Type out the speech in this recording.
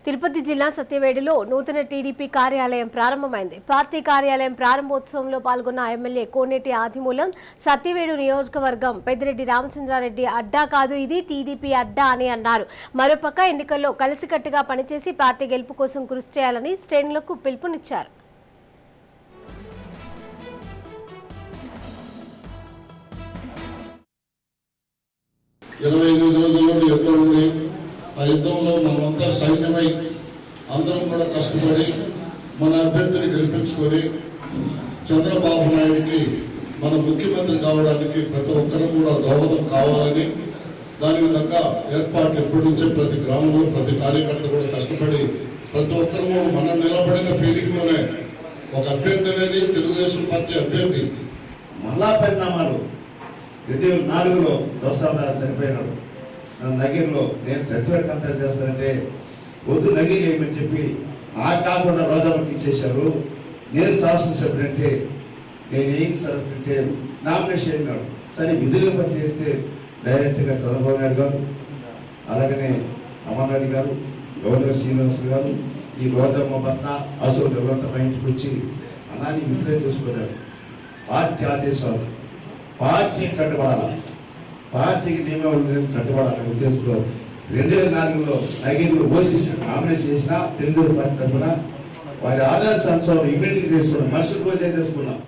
తిరుపతి జిల్లా సత్యవేడులో నూతన టీడీపీ కార్యాలయం ప్రారంభమైంది. పార్టీ కార్యాలయం ప్రారంభోత్సవంలో పాల్గొన్న ఎమ్మెల్యే కోనేటి ఆదిమూలం సత్యవేడు నియోజకవర్గం పెద్దిరెడ్డి రామచంద్రారెడ్డి అడ్డా కాదు, ఇది టీడీపీ అడ్డా అని అన్నారు. మరోపక్క ఎన్నికల్లో కలిసికట్టుగా పనిచేసి పార్టీ గెలుపు కోసం కృషి చేయాలని శ్రేణులకు పిలుపునిచ్చారు. ఆ యుద్ధంలో మనమంతా సైన్యమై అందరం కూడా కష్టపడి మన అభ్యర్థిని గెలిపించుకొని చంద్రబాబు నాయుడికి మన ముఖ్యమంత్రి కావడానికి ప్రతి ఒక్కరూ కూడా దోహదం కావాలని దానికి తగ్గ ఏర్పాట్లు ఎప్పటి నుంచే ప్రతి గ్రామంలో ప్రతి కార్యకర్త కూడా కష్టపడి ప్రతి ఒక్కరు కూడా మనం నిలబడిన ఫీలింగ్లోనే ఒక అభ్యర్థి అనేది తెలుగుదేశం పార్టీ అభ్యర్థి మళ్ళా పరిణామాలు 2004లో దోసారావు చనిపోయినాడు. నగిరిలో నేను సత్యవేడు కంటెస్ట్ చేస్తానంటే వద్దు నగిరి ఏమని చెప్పి నాకు కాకుండా రోజాలకు ఇచ్చేశారు. నేను శాసనసభ్యుడు అంటే నేను ఏం సార్ అంటే నామినేషన్ అయినాడు. సరే విధులు పని చేస్తే డైరెక్ట్గా చంద్రబాబు నాయుడు గారు, అలాగనే అమర్నాయుడు గారు, గవర్నర్ శ్రీనివాస్ గారు, ఈ రోజమ్మ భర్త అశోక్ రఘువంత మా ఇంటికి వచ్చి అన్నాన్ని విధులే చూసుకున్నాడు. పార్టీ ఆదేశాలు పార్టీని కట్టుబడాలి, పార్టీకి నియమావళి కట్టుబడాలనే ఉద్దేశంలో 2004లో నగిరిలో ఓసీసీ నామినేట్ చేసిన తెలుగుదేశం పార్టీ తరఫున వారి ఆదర్శానుసారం ఇమ్యూనిటీ చేసుకున్నాం, మరుసటి రోజే చేసుకున్నాం.